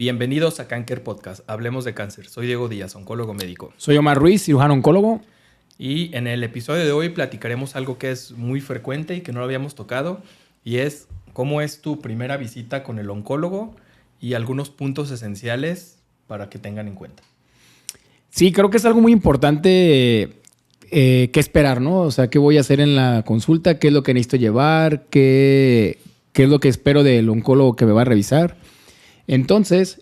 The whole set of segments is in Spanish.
Bienvenidos a Cáncer Podcast, hablemos de cáncer. Soy Diego Díaz, oncólogo médico. Soy Omar Ruiz, cirujano oncólogo. Y en el episodio de hoy platicaremos algo que es muy frecuente y que no lo habíamos tocado, y es cómo es tu primera visita con el oncólogo y algunos puntos esenciales para que tengan en cuenta. Sí, creo que es algo muy importante qué esperar, ¿no? O sea, qué voy a hacer en la consulta, qué es lo que necesito llevar, qué es lo que espero del oncólogo que me va a revisar. Entonces,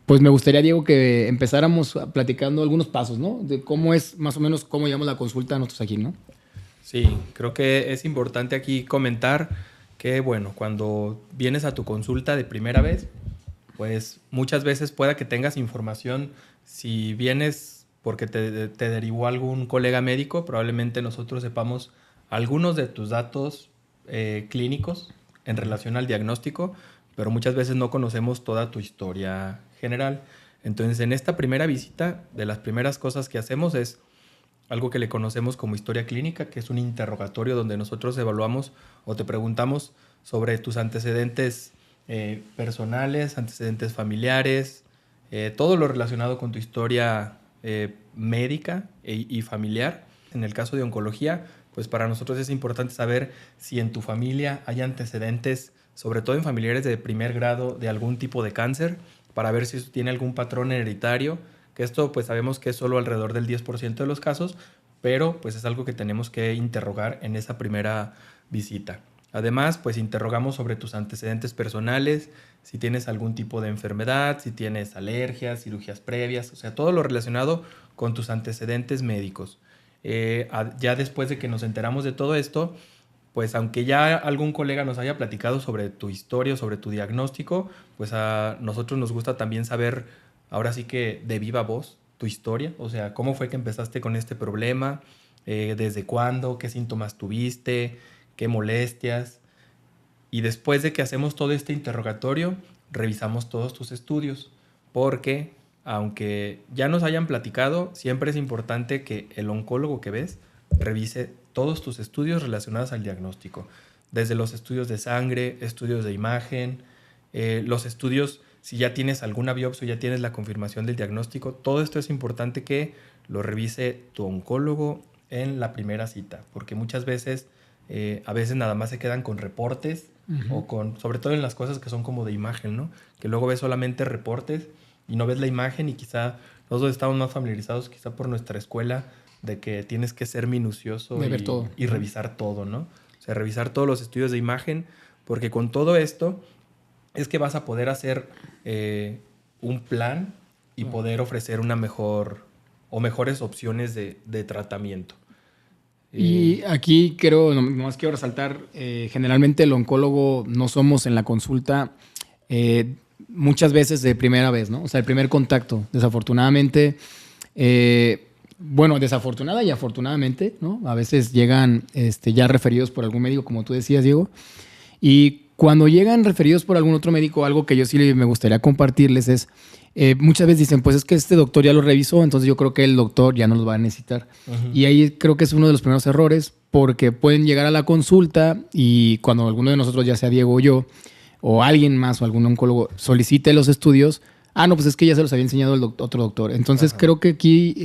pues me gustaría, Diego, que empezáramos platicando algunos pasos, ¿no? De cómo es más o menos cómo llevamos la consulta a nosotros aquí, ¿no? Sí, creo que es importante aquí comentar que, bueno, cuando vienes a tu consulta de primera vez, pues muchas veces pueda que tengas información. Si vienes porque te derivó algún colega médico, probablemente nosotros sepamos algunos de tus datos clínicos en relación al diagnóstico, pero muchas veces no conocemos toda tu historia general. Entonces, en esta primera visita, de las primeras cosas que hacemos es algo que le conocemos como historia clínica, que es un interrogatorio donde nosotros evaluamos o te preguntamos sobre tus antecedentes personales, antecedentes familiares, todo lo relacionado con tu historia médica y familiar. En el caso de oncología, pues para nosotros es importante saber si en tu familia hay antecedentes, sobre todo en familiares de primer grado, de algún tipo de cáncer, para ver si tiene algún patrón hereditario, que esto pues sabemos que es solo alrededor del 10% de los casos, pero pues es algo que tenemos que interrogar en esa primera visita. Además, pues interrogamos sobre tus antecedentes personales, si tienes algún tipo de enfermedad, si tienes alergias, cirugías previas, o sea, todo lo relacionado con tus antecedentes médicos. Ya después de que nos enteramos de todo esto, pues aunque ya algún colega nos haya platicado sobre tu historia, sobre tu diagnóstico, pues a nosotros nos gusta también saber, ahora sí que de viva voz, tu historia. O sea, cómo fue que empezaste con este problema, desde cuándo, qué síntomas tuviste, qué molestias. Y después de que hacemos todo este interrogatorio, revisamos todos tus estudios, porque aunque ya nos hayan platicado, siempre es importante que el oncólogo que ves revise todos tus estudios relacionados al diagnóstico, desde los estudios de sangre, estudios de imagen, los estudios, si ya tienes alguna biopsia, ya tienes la confirmación del diagnóstico, todo esto es importante que lo revise tu oncólogo en la primera cita, porque muchas veces, a veces nada más se quedan con reportes o con, sobre todo en las cosas que son como de imagen, ¿no? Que luego ves solamente reportes y no ves la imagen, y quizá nosotros estamos más familiarizados quizá por nuestra escuela de que tienes que ser minucioso de ver todo y revisar todo, ¿no? O sea, revisar todos los estudios de imagen, porque con todo esto es que vas a poder hacer un plan y poder ofrecer una mejor o mejores opciones de tratamiento. Y aquí nomás quiero resaltar, generalmente el oncólogo no somos en la consulta muchas veces de primera vez, ¿no? O sea, el primer contacto. Desafortunadamente, bueno, desafortunada y afortunadamente, ¿no? A veces llegan ya referidos por algún médico, como tú decías, Diego. Y cuando llegan referidos por algún otro médico, algo que yo sí me gustaría compartirles es, muchas veces dicen, pues es que este doctor ya lo revisó, entonces yo creo que el doctor ya no los va a necesitar. Y ahí creo que es uno de los primeros errores, porque pueden llegar a la consulta y cuando alguno de nosotros, ya sea Diego o yo, o alguien más o algún oncólogo solicite los estudios, no, pues es que ya se los había enseñado el otro doctor. Entonces creo que aquí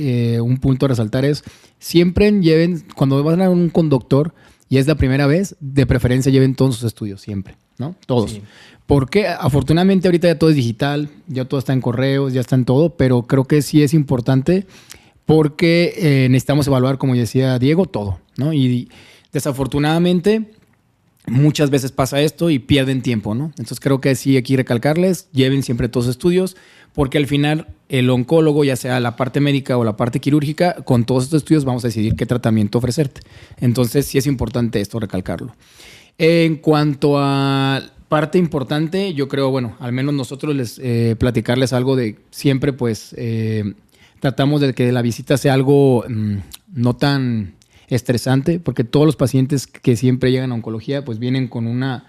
un punto a resaltar es, siempre lleven, cuando van a un doctor y es la primera vez, de preferencia lleven todos sus estudios, siempre, ¿no? Todos. Sí. Porque afortunadamente ahorita ya todo es digital, ya todo está en correos, ya está en todo, pero creo que sí es importante porque necesitamos evaluar, como decía Diego, todo, ¿no? Y desafortunadamente muchas veces pasa esto y pierden tiempo, ¿no? Entonces creo que sí, aquí recalcarles, lleven siempre todos los estudios, porque al final el oncólogo, ya sea la parte médica o la parte quirúrgica, con todos estos estudios vamos a decidir qué tratamiento ofrecerte. Entonces sí es importante esto, recalcarlo. En cuanto a parte importante, yo creo, bueno, al menos nosotros les platicarles algo de siempre, pues tratamos de que la visita sea algo no tan estresante, porque todos los pacientes que siempre llegan a oncología pues vienen con una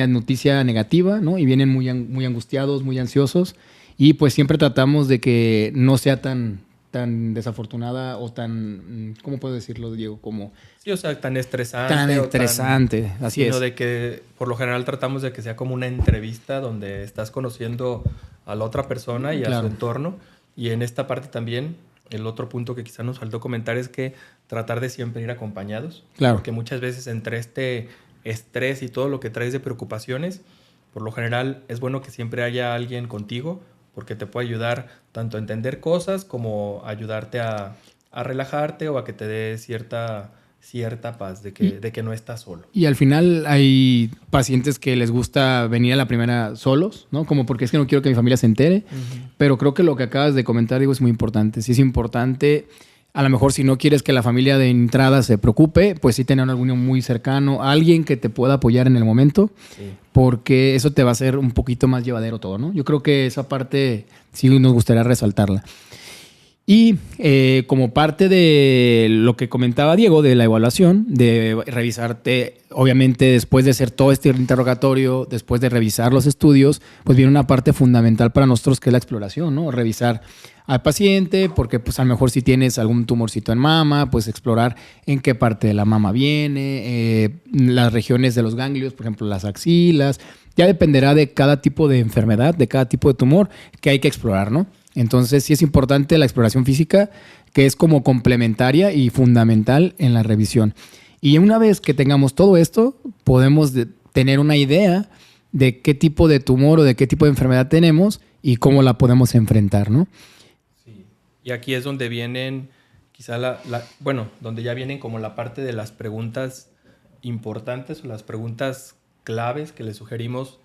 noticia negativa, ¿no? Y vienen muy angustiados, muy ansiosos, y pues siempre tratamos de que no sea tan tan desafortunada o tan, ¿cómo puedo decirlo, Diego? Como Sí, o sea, tan estresante. tan estresante, así sino es. de que por lo general tratamos de que sea como una entrevista donde estás conociendo a la otra persona y a su Claro, entorno. Y en esta parte también, el otro punto que quizá nos faltó comentar es que tratar de siempre ir acompañados. claro. Porque muchas veces entre este estrés y todo lo que traes de preocupaciones, por lo general es bueno que siempre haya alguien contigo porque te puede ayudar tanto a entender cosas como ayudarte a relajarte o a que te dé cierta paz de que no estás solo. Y al final hay pacientes que les gusta venir a la primera solos, ¿no? Como porque es que no quiero que mi familia se entere. Pero creo que lo que acabas de comentar, digo, es muy importante. Sí es importante, a lo mejor si no quieres que la familia de entrada se preocupe, pues sí tener algún muy cercano, alguien que te pueda apoyar en el momento, Sí. porque eso te va a hacer un poquito más llevadero todo, ¿no? Yo creo que esa parte sí nos gustaría resaltarla. Y como parte de lo que comentaba Diego de la evaluación, de revisarte, obviamente después de hacer todo este interrogatorio, después de revisar los estudios, pues viene una parte fundamental para nosotros que es la exploración, ¿no? Revisar al paciente, porque pues a lo mejor si tienes algún tumorcito en mama, pues explorar en qué parte de la mama viene, las regiones de los ganglios, por ejemplo las axilas, ya dependerá de cada tipo de enfermedad, de cada tipo de tumor que hay que explorar, ¿no? Entonces sí es importante la exploración física, que es como complementaria y fundamental en la revisión. Y una vez que tengamos todo esto, podemos tener una idea de qué tipo de tumor o de qué tipo de enfermedad tenemos y cómo la podemos enfrentar, ¿no? Sí. Y aquí es donde vienen, quizá bueno, donde ya vienen como la parte de las preguntas importantes o las preguntas claves que le sugerimos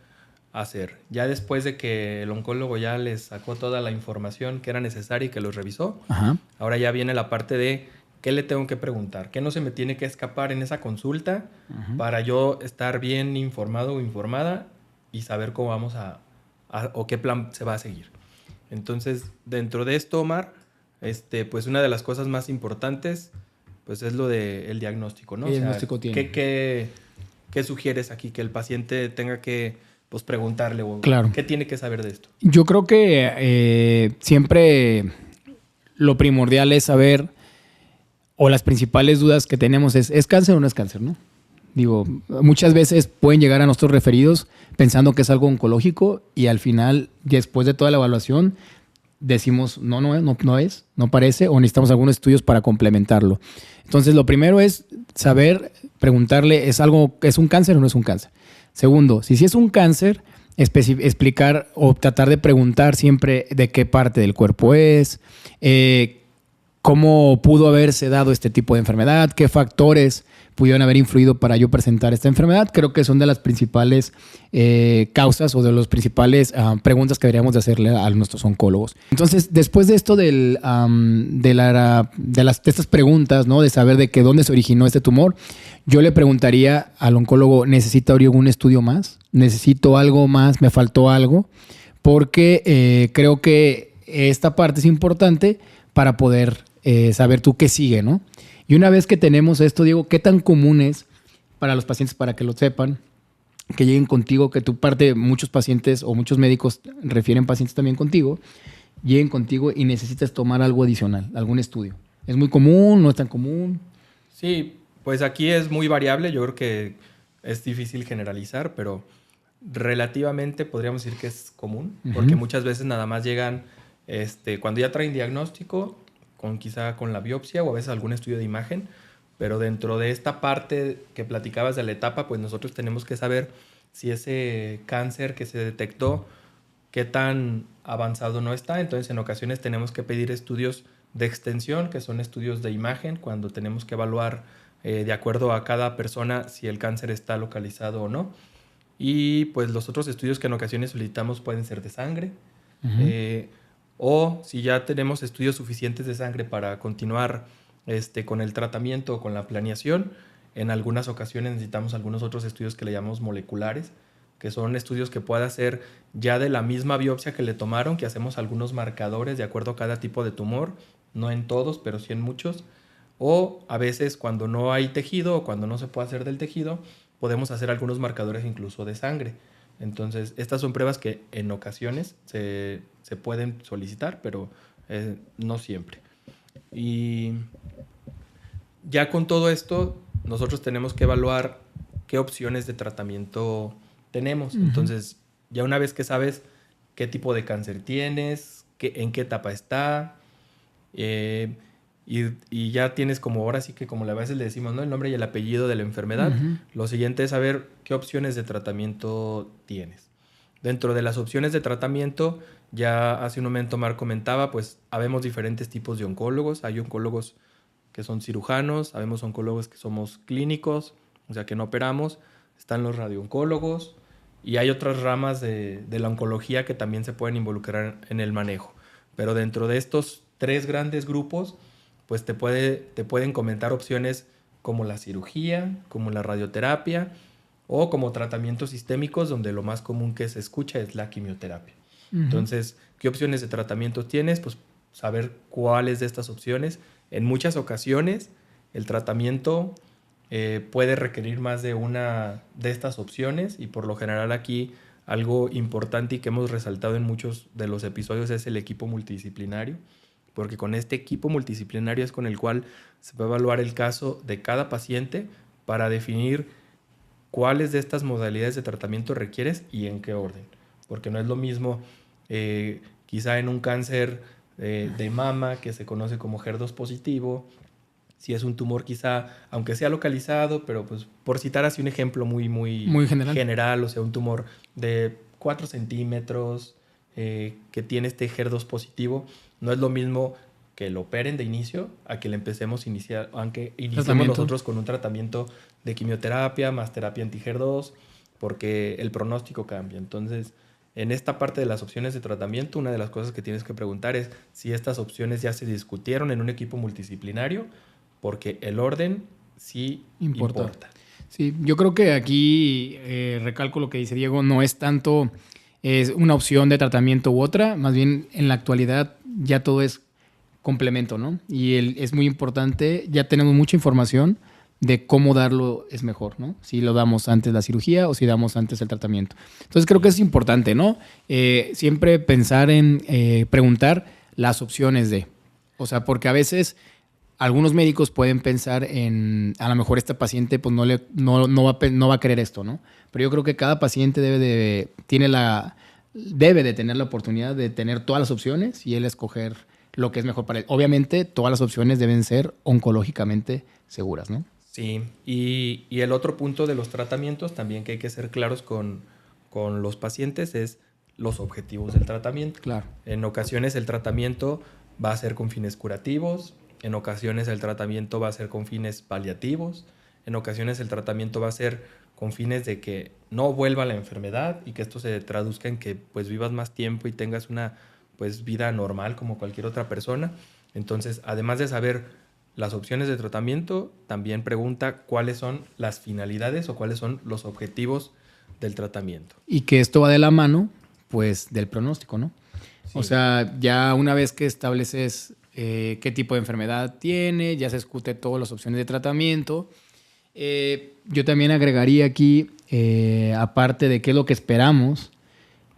hacer. Ya después de que el oncólogo ya les sacó toda la información que era necesaria y que los revisó, Ajá. ahora ya viene la parte de qué le tengo que preguntar, qué no se me tiene que escapar en esa consulta para yo estar bien informado o informada y saber cómo vamos o qué plan se va a seguir. Entonces, dentro de esto, Omar, pues una de las cosas más importantes pues es lo del diagnóstico, ¿no? ¿Qué O sea, diagnóstico tiene? ¿qué sugieres aquí que el paciente tenga que pues preguntarle o Claro. qué tiene que saber de esto? Yo creo que siempre lo primordial es saber, o las principales dudas que tenemos es cáncer o no es cáncer, ¿no? Digo, muchas veces pueden llegar a nuestros referidos pensando que es algo oncológico y al final, después de toda la evaluación, decimos no es, no parece o necesitamos algunos estudios para complementarlo. Entonces, lo primero es saber, preguntarle, ¿es un cáncer o no es un cáncer? Segundo, si es un cáncer, explicar o tratar de preguntar siempre de qué parte del cuerpo es, cómo pudo haberse dado este tipo de enfermedad, qué factores pudieron haber influido para yo presentar esta enfermedad. Creo que son de las principales causas o de las principales preguntas que deberíamos de hacerle a nuestros oncólogos. Entonces, después de esto de estas preguntas, ¿no? De saber de dónde se originó este tumor, yo le preguntaría al oncólogo, ¿necesita algún estudio más? ¿Necesito algo más? ¿Me faltó algo? Porque creo que esta parte es importante para poder saber tú qué sigue, ¿no? Y una vez que tenemos esto, Diego, ¿qué tan común es para los pacientes, para que lo sepan, que lleguen contigo, que tu parte, muchos pacientes o muchos médicos refieren pacientes también contigo, lleguen contigo y necesitas tomar algo adicional, algún estudio? ¿Es muy común? ¿No es tan común? Sí, pues aquí es muy variable. Yo creo que es difícil generalizar, pero relativamente podríamos decir que es común, porque muchas veces nada más llegan cuando ya traen diagnóstico, quizá con la biopsia o a veces algún estudio de imagen, pero dentro de esta parte que platicabas de la etapa, pues nosotros tenemos que saber si ese cáncer que se detectó, qué tan avanzado no está. Entonces, en ocasiones tenemos que pedir estudios de extensión, que son estudios de imagen, cuando tenemos que evaluar de acuerdo a cada persona si el cáncer está localizado o no. Y pues los otros estudios que en ocasiones solicitamos pueden ser de sangre, o si ya tenemos estudios suficientes de sangre para continuar con el tratamiento o con la planeación, en algunas ocasiones necesitamos algunos otros estudios que le llamamos moleculares, que son estudios que puede hacer ya de la misma biopsia que le tomaron, que hacemos algunos marcadores de acuerdo a cada tipo de tumor, no en todos, pero sí en muchos. O a veces cuando no hay tejido o cuando no se puede hacer del tejido, podemos hacer algunos marcadores incluso de sangre. Entonces, estas son pruebas que en ocasiones se pueden solicitar, pero no siempre. Y ya con todo esto, nosotros tenemos que evaluar qué opciones de tratamiento tenemos. Entonces, ya una vez que sabes qué tipo de cáncer tienes, en qué etapa está, y ya tienes como ahora sí que como a veces le decimos, ¿no? El nombre y el apellido de la enfermedad. Lo siguiente es saber qué opciones de tratamiento tienes. Dentro de las opciones de tratamiento, ya hace un momento Mar comentaba, pues habemos diferentes tipos de oncólogos. Hay oncólogos que son cirujanos, habemos oncólogos que somos clínicos, o sea que no operamos, están los radiooncólogos y hay otras ramas de la oncología que también se pueden involucrar en el manejo. Pero dentro de estos tres grandes grupos, pues te pueden comentar opciones como la cirugía, como la radioterapia o como tratamientos sistémicos, donde lo más común que se escucha es la quimioterapia. Entonces, ¿qué opciones de tratamiento tienes? Pues saber cuáles de estas opciones. En muchas ocasiones, el tratamiento puede requerir más de una de estas opciones y por lo general aquí algo importante y que hemos resaltado en muchos de los episodios es el equipo multidisciplinario, porque con este equipo multidisciplinario es con el cual se va a evaluar el caso de cada paciente para definir cuáles de estas modalidades de tratamiento requieres y en qué orden. Porque no es lo mismo quizá en un cáncer de mama que se conoce como HER2 positivo, si es un tumor quizá, aunque sea localizado, pero pues por citar así un ejemplo muy general, o sea, un tumor de 4 centímetros que tiene este HER2 positivo, no es lo mismo que lo operen de inicio a que le empecemos a iniciar, aunque iniciemos nosotros con un tratamiento de quimioterapia más terapia anti-HER2, porque el pronóstico cambia. Entonces, en esta parte de las opciones de tratamiento, una de las cosas que tienes que preguntar es si estas opciones ya se discutieron en un equipo multidisciplinario, porque el orden sí importa. Sí, yo creo que aquí recalco lo que dice Diego, no es tanto es una opción de tratamiento u otra, más bien en la actualidad ya todo es complemento, ¿no? Y es muy importante, ya tenemos mucha información de cómo darlo es mejor, ¿no? Si lo damos antes la cirugía o si damos antes el tratamiento. Entonces creo que es importante, ¿no? Siempre pensar en preguntar las opciones de, o sea, porque a veces algunos médicos pueden pensar en, a lo mejor este paciente pues no va a querer esto, ¿no? Pero yo creo que cada paciente debe de tener la oportunidad de tener todas las opciones y él escoger lo que es mejor para él. Obviamente, todas las opciones deben ser oncológicamente seguras, ¿no? Sí, y el otro punto de los tratamientos también que hay que ser claros con los pacientes es los objetivos del tratamiento. Claro. En ocasiones el tratamiento va a ser con fines curativos, en ocasiones el tratamiento va a ser con fines paliativos, en ocasiones el tratamiento va a ser con fines de que no vuelva la enfermedad y que esto se traduzca en que pues vivas más tiempo y tengas una pues vida normal como cualquier otra persona. Entonces, además de saber las opciones de tratamiento, también pregunta cuáles son las finalidades o cuáles son los objetivos del tratamiento. Y que esto va de la mano, pues, del pronóstico, ¿no? Sí. O sea, ya una vez que estableces qué tipo de enfermedad tiene, ya se discute todas las opciones de tratamiento. Yo también agregaría aquí, aparte de qué es lo que esperamos,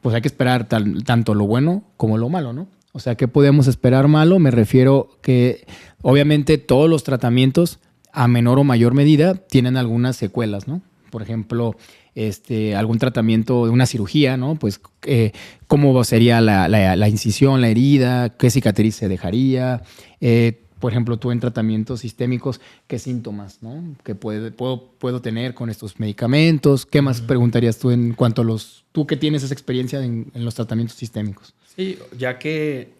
pues hay que esperar tanto lo bueno como lo malo, ¿no? O sea, ¿qué podemos esperar malo? Me refiero que obviamente todos los tratamientos a menor o mayor medida tienen algunas secuelas, ¿no? Por ejemplo, algún tratamiento de una cirugía, ¿no? Pues cómo sería la incisión, la herida, qué cicatriz se dejaría. Por ejemplo, tú en tratamientos sistémicos, ¿qué síntomas, ¿no? que puedo tener con estos medicamentos? ¿Qué más preguntarías tú en cuanto a tú que tienes esa experiencia en los tratamientos sistémicos? Sí, ya que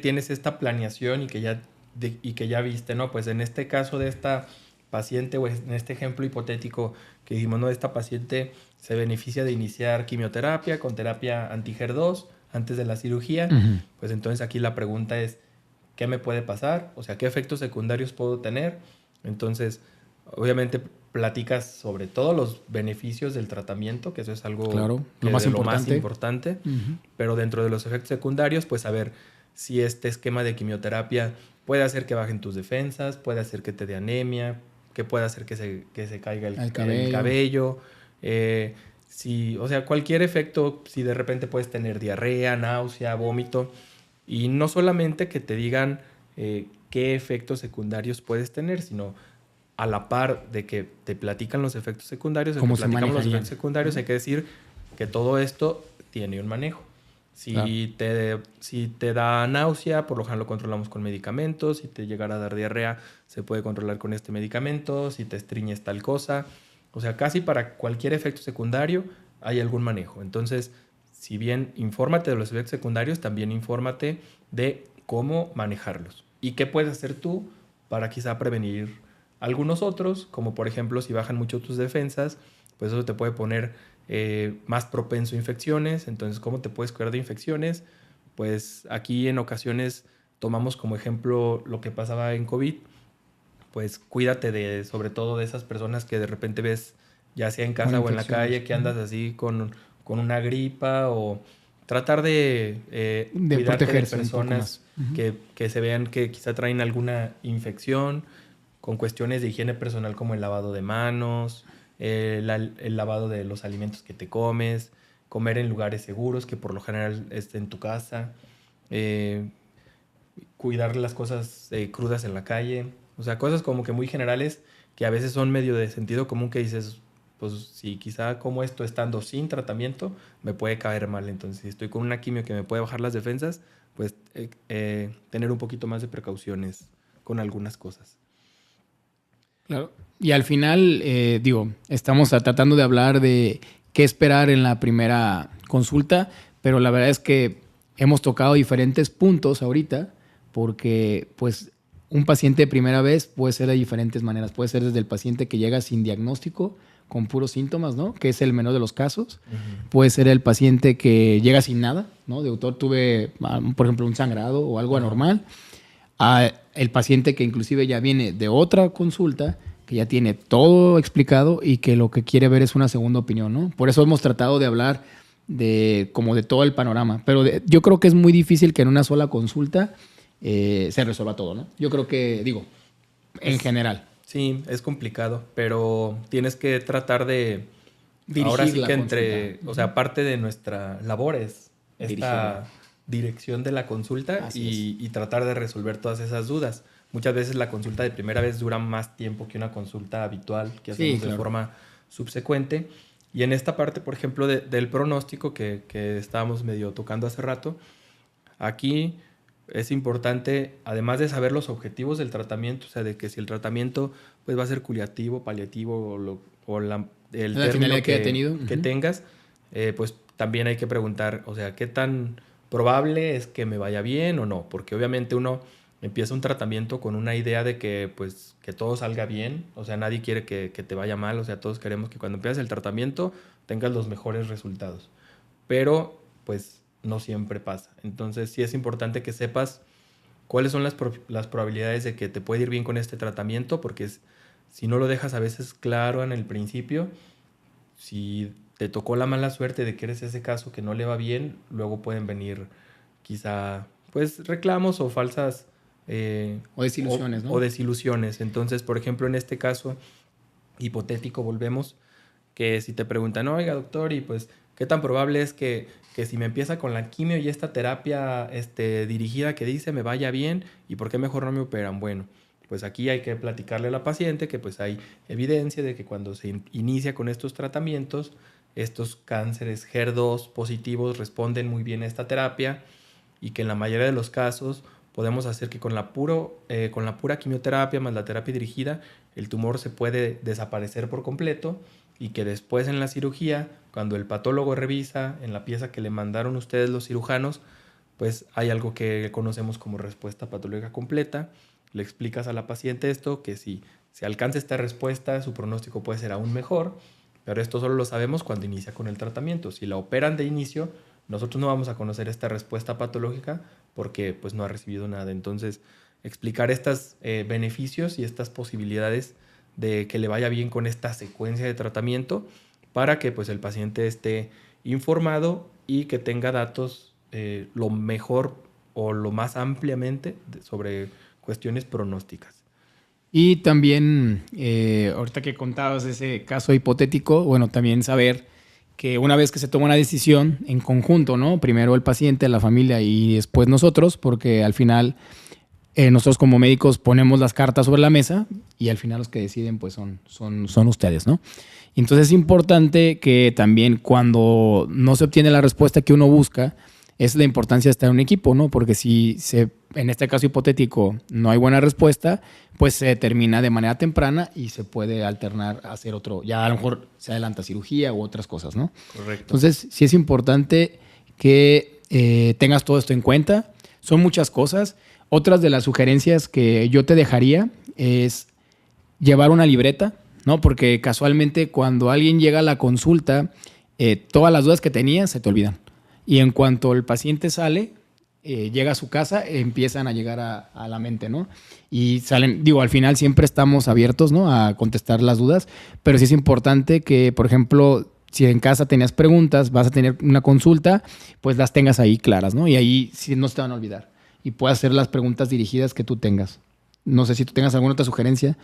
tienes esta planeación y que ya viste, ¿no? Pues en este caso de esta paciente o en este ejemplo hipotético que dijimos, ¿no? Esta paciente se beneficia de iniciar quimioterapia con terapia anti-HER2 antes de la cirugía. Pues entonces aquí la pregunta es, ¿qué me puede pasar? O sea, ¿qué efectos secundarios puedo tener? Entonces, obviamente platicas sobre todos los beneficios del tratamiento, que eso es algo claro, lo más importante. Pero dentro de los efectos secundarios, pues a ver si este esquema de quimioterapia puede hacer que bajen tus defensas, puede hacer que te dé anemia, que puede hacer que se caiga el cabello. O sea, cualquier efecto, si de repente puedes tener diarrea, náusea, vómito. Y no solamente que te digan qué efectos secundarios puedes tener, sino a la par de que te platican los efectos secundarios, ¿cómo se manejarían? Los efectos secundarios, hay que decir que todo esto tiene un manejo. Si te da náusea, por lo general lo controlamos con medicamentos. Si te llegara a dar diarrea, se puede controlar con este medicamento. Si te estriñes tal cosa. O sea, casi para cualquier efecto secundario hay algún manejo. Entonces, si bien infórmate de los efectos secundarios, también infórmate de cómo manejarlos. ¿Y qué puedes hacer tú para quizá prevenir algunos otros? Como por ejemplo, si bajan mucho tus defensas, pues eso te puede poner más propenso a infecciones. Entonces, ¿cómo te puedes cuidar de infecciones? Pues aquí en ocasiones tomamos como ejemplo lo que pasaba en COVID. Pues cuídate sobre todo de esas personas que de repente ves, ya sea en casa o en la calle, que andas así con una gripa, o tratar de cuidarte de personas que se vean que quizá traen alguna infección, con cuestiones de higiene personal como el lavado de manos, el lavado de los alimentos que te comes, comer en lugares seguros, que por lo general esté en tu casa, cuidar las cosas crudas en la calle. O sea, cosas como que muy generales que a veces son medio de sentido común, que dices, pues si quizá como esto estando sin tratamiento me puede caer mal. Entonces, si estoy con una quimio que me puede bajar las defensas, pues tener un poquito más de precauciones con algunas cosas. Claro. Y al final, estamos tratando de hablar de qué esperar en la primera consulta, pero la verdad es que hemos tocado diferentes puntos ahorita, porque pues un paciente de primera vez puede ser de diferentes maneras. Puede ser desde el paciente que llega sin diagnóstico, con puros síntomas, ¿no? Que es el menor de los casos. Uh-huh. Puede ser el paciente que llega sin nada, ¿no? De autor tuve, por ejemplo, un sangrado o algo anormal. El paciente que inclusive ya viene de otra consulta, que ya tiene todo explicado y que lo que quiere ver es una segunda opinión, ¿no? Por eso hemos tratado de hablar como de todo el panorama. Pero yo creo que es muy difícil que en una sola consulta se resuelva todo, ¿no? Yo creo que, en general. Sí, es complicado, pero tienes que tratar de dirigir ahora sí que o sea, parte de nuestra labor es esta dirección de la consulta y tratar de resolver todas esas dudas. Muchas veces la consulta de primera vez dura más tiempo que una consulta habitual que hacemos de forma subsecuente. Y en esta parte, por ejemplo, del pronóstico que estábamos medio tocando hace rato, aquí es importante, además de saber los objetivos del tratamiento, o sea, de que si el tratamiento pues, va a ser curiativo, paliativo el término que tengas, pues también hay que preguntar, o sea, ¿qué tan probable es que me vaya bien o no? Porque obviamente uno empieza un tratamiento con una idea de que, pues, que todo salga bien, o sea, nadie quiere que te vaya mal, o sea, todos queremos que cuando empieces el tratamiento tengas los mejores resultados, pero pues no siempre pasa. Entonces sí es importante que sepas cuáles son las probabilidades de que te puede ir bien con este tratamiento, porque si no lo dejas a veces claro en el principio, si te tocó la mala suerte de que eres ese caso que no le va bien, luego pueden venir quizá pues reclamos o falsas o desilusiones, ¿no? O desilusiones. Entonces, por ejemplo, en este caso hipotético, volvemos, que si te preguntan, oiga, doctor, y pues, ¿qué tan probable es que si me empieza con la quimio y esta terapia dirigida que dice me vaya bien, y por qué mejor no me operan? Bueno, pues aquí hay que platicarle a la paciente que pues hay evidencia de que cuando se inicia con estos tratamientos, estos cánceres HER2 positivos responden muy bien a esta terapia, y que en la mayoría de los casos podemos hacer que con la pura quimioterapia más la terapia dirigida, el tumor se puede desaparecer por completo, y que después en la cirugía, cuando el patólogo revisa en la pieza que le mandaron ustedes los cirujanos, pues hay algo que conocemos como respuesta patológica completa. Le explicas a la paciente esto, que si se alcanza esta respuesta, su pronóstico puede ser aún mejor, pero esto solo lo sabemos cuando inicia con el tratamiento. Si la operan de inicio, nosotros no vamos a conocer esta respuesta patológica porque pues, no ha recibido nada. Entonces, explicar estos beneficios y estas posibilidades de que le vaya bien con esta secuencia de tratamiento para que pues, el paciente esté informado y que tenga datos lo mejor o lo más ampliamente sobre cuestiones pronósticas. Y también, ahorita que contabas ese caso hipotético, bueno, también saber que una vez que se toma una decisión en conjunto, ¿no? Primero el paciente, la familia y después nosotros, porque al final nosotros como médicos ponemos las cartas sobre la mesa y al final los que deciden pues son ustedes, ¿no? Entonces es importante que también cuando no se obtiene la respuesta que uno busca, es la importancia de estar en un equipo, ¿no? Porque si en este caso hipotético no hay buena respuesta, pues se termina de manera temprana y se puede alternar a hacer otro, ya a lo mejor se adelanta cirugía u otras cosas, ¿no? Correcto. Entonces sí es importante que tengas todo esto en cuenta. Son muchas cosas. Otras de las sugerencias que yo te dejaría es llevar una libreta, ¿no? Porque casualmente cuando alguien llega a la consulta, todas las dudas que tenía se te olvidan. Y en cuanto el paciente sale, llega a su casa, empiezan a llegar a la mente, ¿no? Y salen, digo, al final siempre estamos abiertos, ¿no? A contestar las dudas, pero sí es importante que, por ejemplo, si en casa tenías preguntas, vas a tener una consulta, pues las tengas ahí claras, ¿no? Y ahí sí no se te van a olvidar. Y puedes hacer las preguntas dirigidas que tú tengas. No sé si tú tengas alguna otra sugerencia.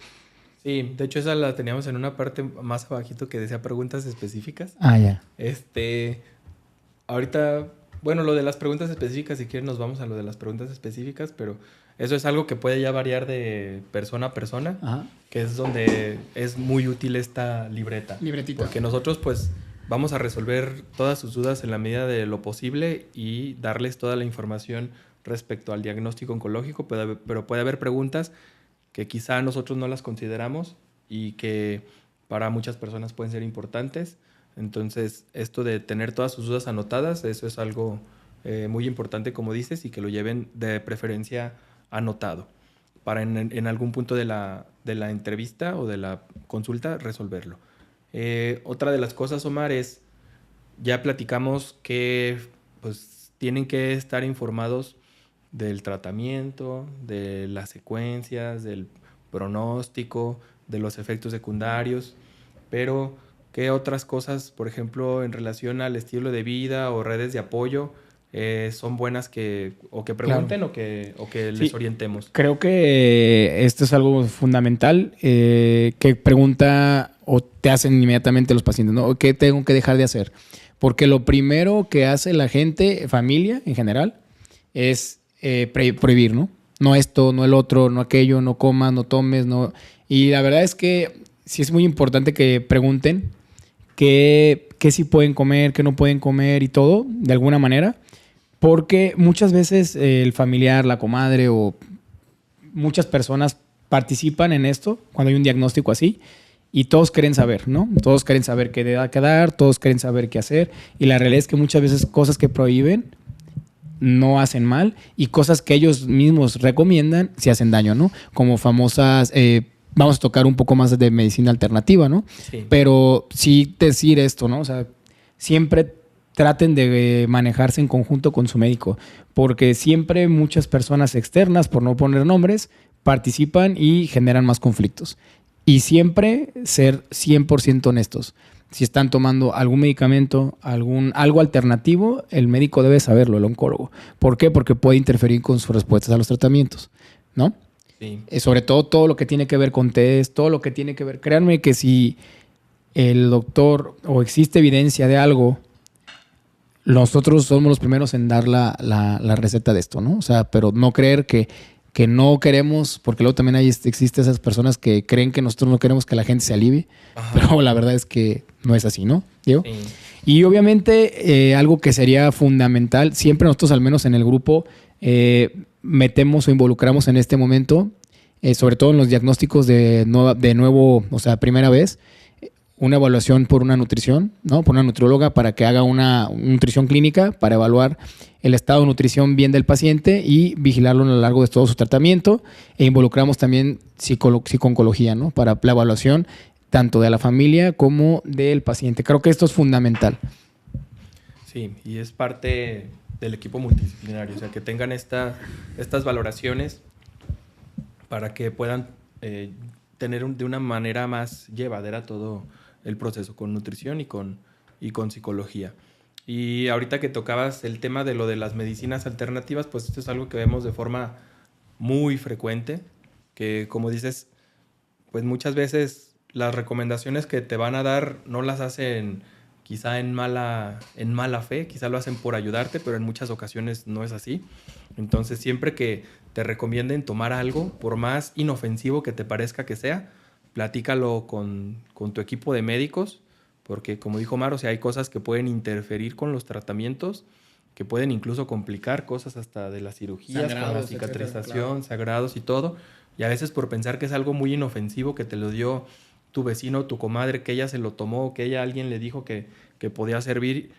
Sí, de hecho esa la teníamos en una parte más abajito que decía preguntas específicas. Ah, ya. Ahorita, bueno, lo de las preguntas específicas, si quieren nos vamos a lo de las preguntas específicas, pero eso es algo que puede ya variar de persona a persona, Ajá. que es donde es muy útil esta libreta. Libretita. Porque nosotros pues vamos a resolver todas sus dudas en la medida de lo posible y darles toda la información respecto al diagnóstico oncológico, pero puede haber preguntas que quizá nosotros no las consideramos y que para muchas personas pueden ser importantes. Entonces, esto de tener todas sus dudas anotadas, eso es algo muy importante, como dices, y que lo lleven de preferencia anotado para en algún punto de la entrevista o de la consulta resolverlo. Otra de las cosas, Omar, es, ya platicamos que pues, tienen que estar informados del tratamiento, de las secuencias, del pronóstico, de los efectos secundarios, pero ¿qué otras cosas, por ejemplo, en relación al estilo de vida o redes de apoyo, son buenas que pregunten, claro, o que les orientemos? Creo que esto es algo fundamental, que pregunta o te hacen inmediatamente los pacientes, ¿no? ¿Qué tengo que dejar de hacer? Porque lo primero que hace la gente, familia en general, es prohibir, ¿no? No esto, no el otro, no aquello, no comas, no tomes, no. Y la verdad es que sí es muy importante que pregunten qué sí pueden comer, qué no pueden comer y todo, de alguna manera, porque muchas veces el familiar, la comadre o muchas personas participan en esto cuando hay un diagnóstico así y todos quieren saber, ¿no? Todos quieren saber qué debe quedar, todos quieren saber qué hacer y la realidad es que muchas veces cosas que prohíben no hacen mal y cosas que ellos mismos recomiendan sí hacen daño, ¿no? Como famosas, vamos a tocar un poco más de medicina alternativa, ¿no? Sí. Pero sí decir esto, ¿no? O sea, siempre traten de manejarse en conjunto con su médico, porque siempre muchas personas externas, por no poner nombres, participan y generan más conflictos. Y siempre ser 100% honestos. Si están tomando algún medicamento, algo alternativo, el médico debe saberlo, el oncólogo. ¿Por qué? Porque puede interferir con sus respuestas a los tratamientos, ¿no? Sí. Sobre todo lo que tiene que ver con test, todo lo que tiene que ver. Créanme que si el doctor o existe evidencia de algo, nosotros somos los primeros en dar la receta de esto, ¿no? O sea, pero no creer que no queremos, porque luego también existe esas personas que creen que nosotros no queremos que la gente se alivie, ajá, pero la verdad es que no es así, ¿no, Diego? Sí. Y obviamente algo que sería fundamental, siempre nosotros al menos en el grupo metemos o involucramos en este momento, sobre todo en los diagnósticos de nuevo, o sea, primera vez, una evaluación por una nutrición, ¿no? Por una nutrióloga para que haga una nutrición clínica para evaluar el estado de nutrición bien del paciente y vigilarlo a lo largo de todo su tratamiento. E involucramos también psico-oncología, ¿no? Para la evaluación tanto de la familia como del paciente. Creo que esto es fundamental. Sí, y es parte del equipo multidisciplinario, o sea, que tengan estas valoraciones para que puedan tener de una manera más llevadera todo el proceso con nutrición y con psicología. Y ahorita que tocabas el tema de lo de las medicinas alternativas, pues esto es algo que vemos de forma muy frecuente, que como dices, pues muchas veces las recomendaciones que te van a dar no las hacen quizá en mala fe, quizá lo hacen por ayudarte, pero en muchas ocasiones no es así. Entonces, siempre que te recomienden tomar algo, por más inofensivo que te parezca que sea, platícalo con tu equipo de médicos, porque como dijo Mar, o sea, hay cosas que pueden interferir con los tratamientos, que pueden incluso complicar cosas hasta de las cirugías, Sangrados, con la cicatrización, etcétera, claro. sagrados y todo. Y a veces por pensar que es algo muy inofensivo, que te lo dio tu vecino, tu comadre, que ella se lo tomó, que ella alguien le dijo que podía servir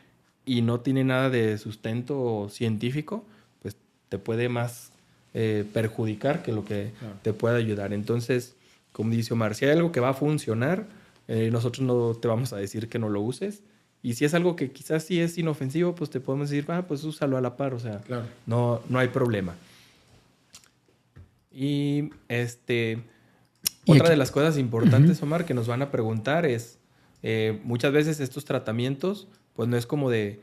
y no tiene nada de sustento científico, pues te puede más perjudicar que lo que te pueda ayudar. Entonces, como dice Omar, si hay algo que va a funcionar, nosotros no te vamos a decir que no lo uses. Y si es algo que quizás sí es inofensivo, pues te podemos decir, pues úsalo a la par, o sea, Claro. no hay problema. Y Y otra aquí- de las cosas importantes, Omar, que nos van a preguntar es, muchas veces estos tratamientos, pues no es como de,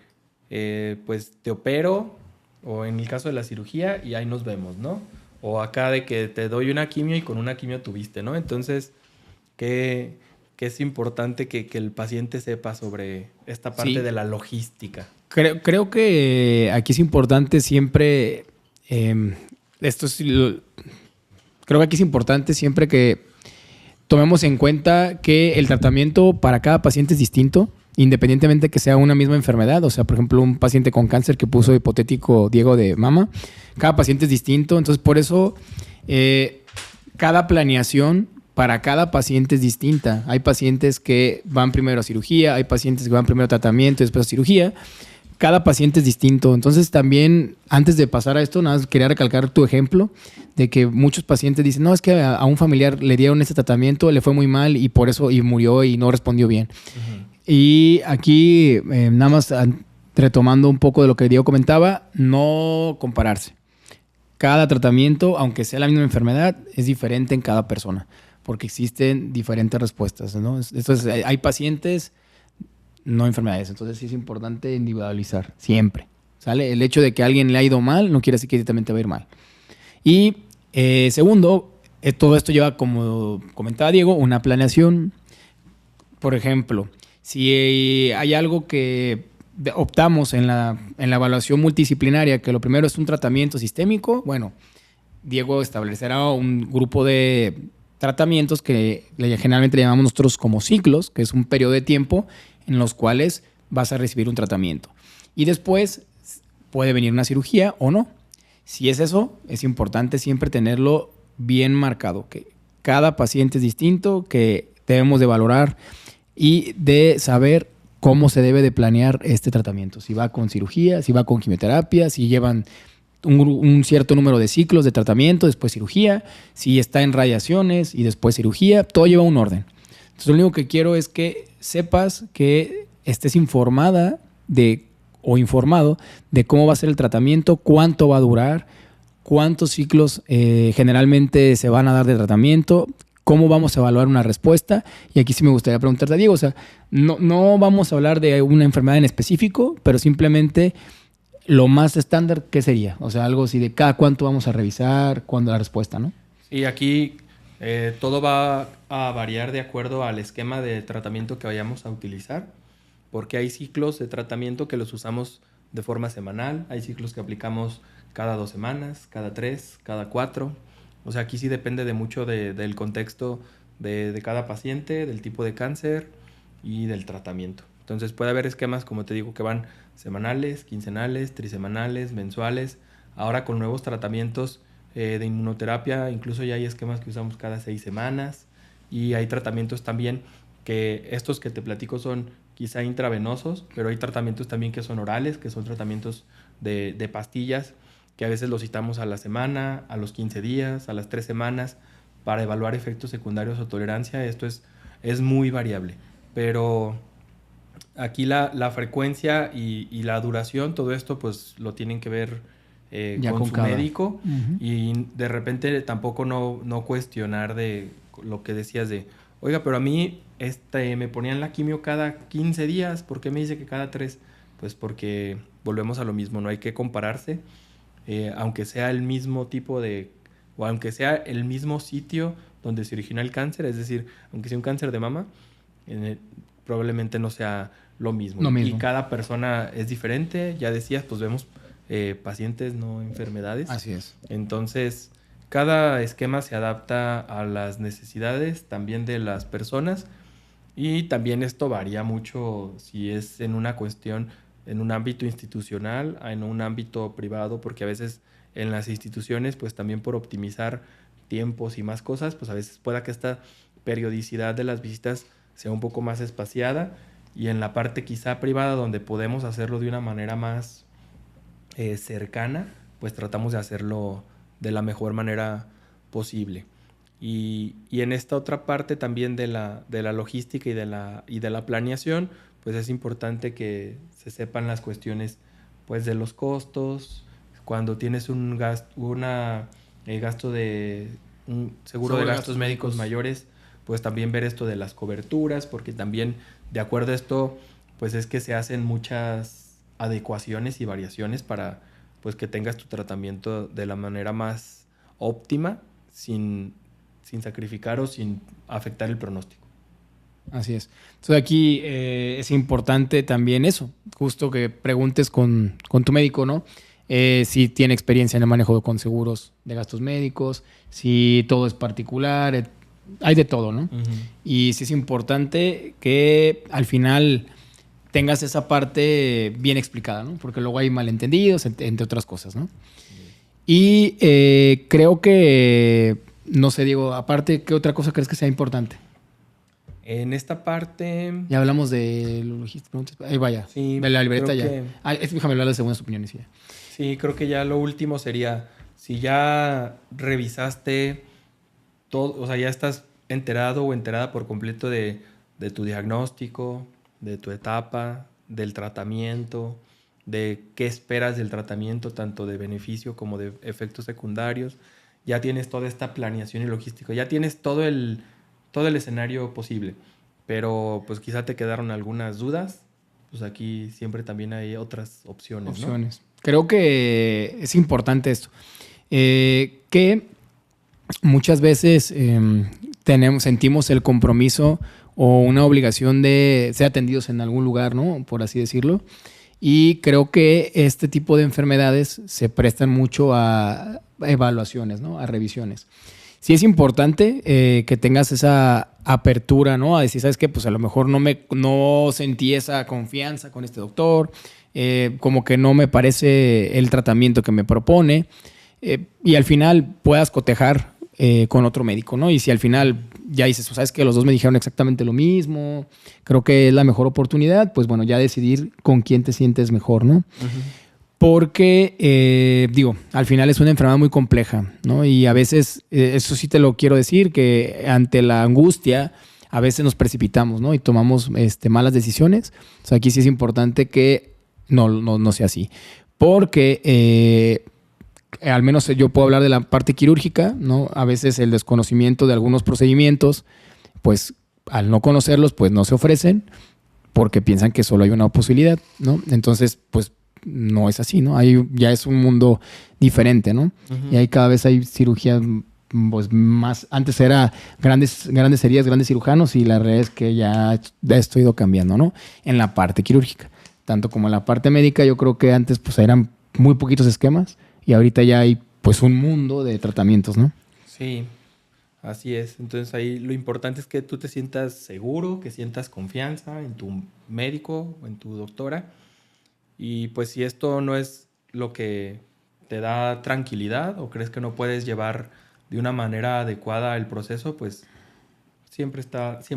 pues te opero, o en el caso de la cirugía, y ahí nos vemos, ¿no? O acá de que te doy una quimio y con una quimio tuviste, ¿no? Entonces, ¿qué es importante que el paciente sepa sobre esta parte Sí, de la logística? creo que aquí es importante siempre, esto es, creo que aquí es importante siempre que tomemos en cuenta que el tratamiento para cada paciente es distinto, independientemente que sea una misma enfermedad. O sea, por ejemplo, un paciente con cáncer que puso hipotético Diego de mama, cada paciente es distinto. Entonces, por eso, cada planeación para cada paciente es distinta. Hay pacientes que van primero a cirugía, hay pacientes que van primero a tratamiento y después a cirugía. Cada paciente es distinto. Entonces también, antes de pasar a esto, nada más quería recalcar tu ejemplo de que muchos pacientes dicen, no, es que a un familiar le dieron este tratamiento, le fue muy mal y por eso y murió y no respondió bien. Y aquí, nada más retomando un poco de lo que Diego comentaba, no compararse. Cada tratamiento, aunque sea la misma enfermedad, es diferente en cada persona, porque existen diferentes respuestas, ¿no? Entonces, hay pacientes, no enfermedades. Entonces sí es importante individualizar, siempre. ¿Sale? El hecho de que a alguien le ha ido mal no quiere decir que también te va a ir mal. Y segundo, todo esto lleva, como comentaba Diego, una planeación. Por ejemplo, si hay algo que optamos en la evaluación multidisciplinaria, que lo primero es un tratamiento sistémico, bueno, Diego establecerá un grupo de tratamientos que generalmente le llamamos nosotros como ciclos, que es un periodo de tiempo en los cuales vas a recibir un tratamiento. Y después puede venir una cirugía o no. Si es eso, es importante siempre tenerlo bien marcado, que cada paciente es distinto, que debemos de valorar y de saber cómo se debe de planear este tratamiento. Si va con cirugía, si va con quimioterapia, si llevan un cierto número de ciclos de tratamiento, después cirugía, si está en radiaciones y después cirugía, todo lleva un orden. Entonces, lo único que quiero es que sepas que estés informada o informado de cómo va a ser el tratamiento, cuánto va a durar, cuántos ciclos generalmente se van a dar de tratamiento, cómo vamos a evaluar una respuesta. Y aquí sí me gustaría preguntarte a Diego, o sea, no vamos a hablar de una enfermedad en específico, pero simplemente lo más estándar, ¿qué sería? O sea, algo así de cada cuánto vamos a revisar, cuándo la respuesta, ¿no? Y aquí todo va a variar de acuerdo al esquema de tratamiento que vayamos a utilizar, porque hay ciclos de tratamiento que los usamos de forma semanal, hay ciclos que aplicamos cada 2 semanas, cada 3, cada 4. O sea, aquí sí depende de mucho del contexto de cada paciente, del tipo de cáncer y del tratamiento. Entonces puede haber esquemas, como te digo, que van semanales, quincenales, trisemanales, mensuales. Ahora con nuevos tratamientos de inmunoterapia, incluso ya hay esquemas que usamos cada 6 semanas, y hay tratamientos también que estos que te platico son quizá intravenosos, pero hay tratamientos también que son orales, que son tratamientos de pastillas, que a veces los citamos a la semana, a los 15 días, a las 3 semanas, para evaluar efectos secundarios o tolerancia. Esto es muy variable, pero aquí la frecuencia y la duración, todo esto pues lo tienen que ver Ya con con su cada. médico. Uh-huh. Y de repente tampoco no cuestionar de lo que decías de, oiga, pero a mí me ponían la quimio cada 15 días, ¿por qué me dice que cada 3? Pues porque volvemos a lo mismo, no hay que compararse, aunque sea el mismo tipo o aunque sea el mismo sitio donde se originó el cáncer, es decir, aunque sea un cáncer de mama, probablemente no sea lo mismo. Lo mismo. Y cada persona es diferente. Ya decías, pues vemos pacientes, no enfermedades. Así es. Entonces, cada esquema se adapta a las necesidades también de las personas y también esto varía mucho si es en una cuestión, en un ámbito institucional, en un ámbito privado, porque a veces en las instituciones, pues también por optimizar tiempos y más cosas, pues a veces pueda que esta periodicidad de las visitas sea un poco más espaciada y en la parte quizá privada donde podemos hacerlo de una manera más cercana, pues tratamos de hacerlo de la mejor manera posible. Y en esta otra parte también de la logística y de la planeación, pues es importante que se sepan las cuestiones pues de los costos, cuando tienes un gasto de un seguro de gastos médicos mayores, pues también ver esto de las coberturas, porque también de acuerdo a esto, pues es que se hacen muchas adecuaciones y variaciones para pues que tengas tu tratamiento de la manera más óptima sin sacrificar o sin afectar el pronóstico. Así es. Entonces aquí es importante también eso, justo que preguntes con tu médico, ¿no? Si tiene experiencia en el manejo con seguros de gastos médicos, si todo es particular, hay de todo, ¿no? Uh-huh. Y sí es importante que al final tengas esa parte bien explicada, ¿no? Porque luego hay malentendidos, entre otras cosas, ¿no? Y creo que, no sé, Diego, aparte, ¿qué otra cosa crees que sea importante? En esta parte... Ya hablamos de logística. Ahí vaya. Sí, de la libreta ya. que... Déjame hablar de segundas opiniones. Ya. Sí, creo que ya lo último sería, si ya revisaste todo, o sea, ya estás enterado o enterada por completo de tu diagnóstico, de tu etapa, del tratamiento, de qué esperas del tratamiento, tanto de beneficio como de efectos secundarios. Ya tienes toda esta planeación y logística, ya tienes todo el escenario posible, pero pues quizá te quedaron algunas dudas, pues aquí siempre también hay otras opciones, ¿no? Creo que es importante esto, que muchas veces sentimos el compromiso o una obligación de ser atendidos en algún lugar, ¿no? Por así decirlo. Y creo que este tipo de enfermedades se prestan mucho a evaluaciones, ¿no? A revisiones. Sí es importante que tengas esa apertura, ¿no? A decir, ¿sabes qué? Pues a lo mejor no sentí esa confianza con este doctor, como que no me parece el tratamiento que me propone, y al final puedas cotejar con otro médico, ¿no? Y si al final ya dices, ¿sabes qué? Los dos me dijeron exactamente lo mismo, creo que es la mejor oportunidad, pues bueno, ya decidir con quién te sientes mejor, ¿no? Uh-huh. Porque, al final es una enfermedad muy compleja, ¿no? Y a veces, eso sí te lo quiero decir, que ante la angustia a veces nos precipitamos, ¿no? Y tomamos malas decisiones. O sea, aquí sí es importante que no sea así. Porque, al menos yo puedo hablar de la parte quirúrgica, ¿no? A veces el desconocimiento de algunos procedimientos, pues al no conocerlos, pues no se ofrecen porque piensan que solo hay una posibilidad, ¿no? Entonces, pues no es así, ¿no? Ya es un mundo diferente, ¿no? Uh-huh. Y ahí cada vez hay cirugías pues más... Antes era grandes heridas, grandes cirujanos, y la realidad es que ya esto ha ido cambiando, ¿no? En la parte quirúrgica. Tanto como en la parte médica, yo creo que antes pues eran muy poquitos esquemas y ahorita ya hay pues un mundo de tratamientos, ¿no? Sí, así es. Entonces ahí lo importante es que tú te sientas seguro, que sientas confianza en tu médico o en tu doctora. Y pues si esto no es lo que te da tranquilidad o crees que no puedes llevar de una manera adecuada el proceso, pues siempre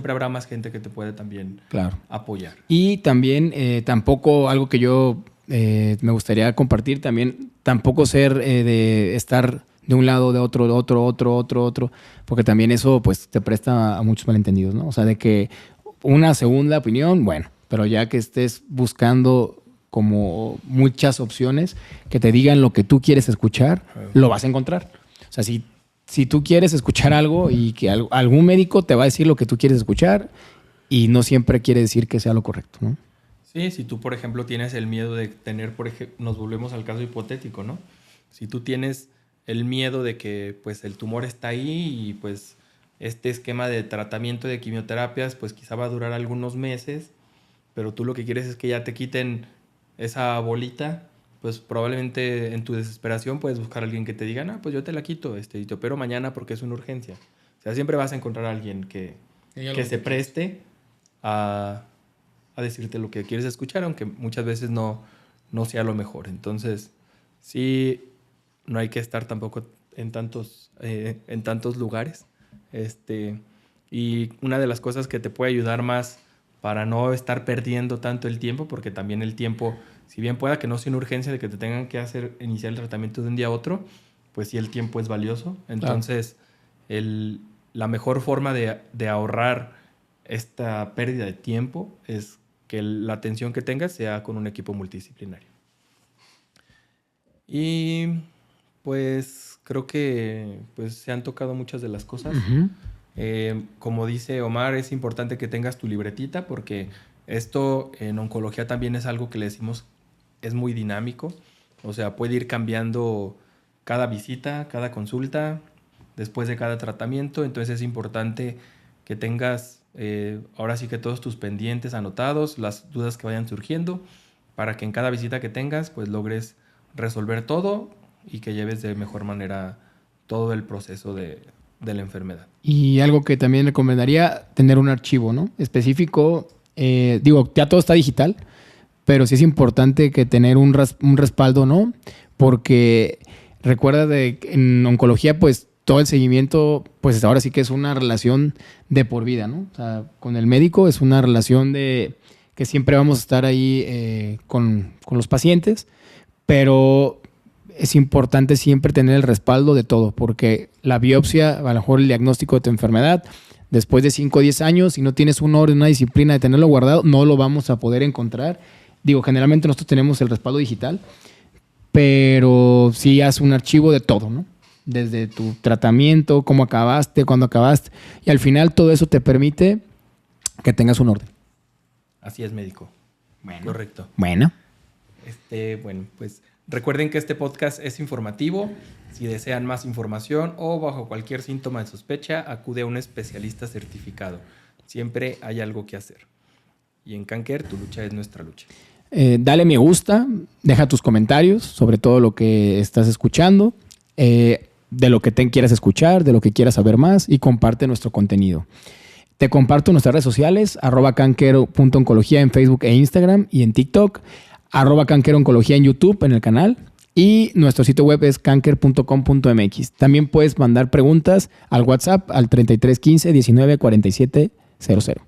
habrá más gente que te puede también apoyar. Y también tampoco algo que yo me gustaría compartir también, tampoco ser de estar de un lado, de otro, porque también eso pues te presta a muchos malentendidos, ¿no? O sea, de que una segunda opinión, bueno, pero ya que estés buscando como muchas opciones que te digan lo que tú quieres escuchar, lo vas a encontrar. O sea, si tú quieres escuchar algo y que algún médico te va a decir lo que tú quieres escuchar, y no siempre quiere decir que sea lo correcto, ¿no? Sí, si tú, por ejemplo, tienes el miedo de tener, nos volvemos al caso hipotético, ¿no? Si tú tienes el miedo de que pues el tumor está ahí y pues este esquema de tratamiento de quimioterapias pues quizá va a durar algunos meses, pero tú lo que quieres es que ya te quiten esa bolita, pues probablemente en tu desesperación puedes buscar a alguien que te diga, no, pues yo te la quito y te opero mañana porque es una urgencia. O sea, siempre vas a encontrar a alguien que se preste a decirte lo que quieres escuchar, aunque muchas veces no sea lo mejor. Entonces, sí, no hay que estar tampoco en tantos lugares. Y una de las cosas que te puede ayudar más para no estar perdiendo tanto el tiempo, porque también el tiempo, si bien pueda que no sea una urgencia de que te tengan que iniciar el tratamiento de un día a otro, pues sí el tiempo es valioso. Entonces, la mejor forma de ahorrar esta pérdida de tiempo es que la atención que tengas sea con un equipo multidisciplinario. Y pues creo que pues, se han tocado muchas de las cosas. Uh-huh. Como dice Omar, es importante que tengas tu libretita porque esto en oncología también es algo que le decimos es muy dinámico. O sea, puede ir cambiando cada visita, cada consulta, después de cada tratamiento. Entonces es importante que tengas ahora sí que todos tus pendientes anotados, las dudas que vayan surgiendo, para que en cada visita que tengas pues logres resolver todo y que lleves de mejor manera todo el proceso de la enfermedad. Y algo que también recomendaría, tener un archivo, ¿no? Específico. Ya todo está digital, pero sí es importante que tener un respaldo, ¿no? Porque recuerda en oncología, pues todo el seguimiento, pues ahora sí que es una relación de por vida, ¿no? O sea, con el médico es una relación de que siempre vamos a estar ahí con los pacientes, pero es importante siempre tener el respaldo de todo, porque la biopsia, a lo mejor el diagnóstico de tu enfermedad, después de 5 o 10 años, si no tienes un orden, una disciplina de tenerlo guardado, no lo vamos a poder encontrar. Generalmente nosotros tenemos el respaldo digital, pero sí haz un archivo de todo, ¿no? Desde tu tratamiento, cómo acabaste, cuándo acabaste, y al final todo eso te permite que tengas un orden. Así es, médico. Bueno. Correcto. Bueno. Bueno, pues recuerden que este podcast es informativo. Si desean más información o bajo cualquier síntoma de sospecha, acude a un especialista certificado. Siempre hay algo que hacer. Y en Canker, tu lucha es nuestra lucha. Dale me gusta, deja tus comentarios sobre todo lo que estás escuchando, de lo que quieras escuchar, de lo que quieras saber más, y comparte nuestro contenido. Te comparto nuestras redes sociales, @canquero.oncología en Facebook e Instagram, y en TikTok, @canquerooncología en YouTube, en el canal, y nuestro sitio web es canker.com.mx. También puedes mandar preguntas al WhatsApp al 3315 19 47 00.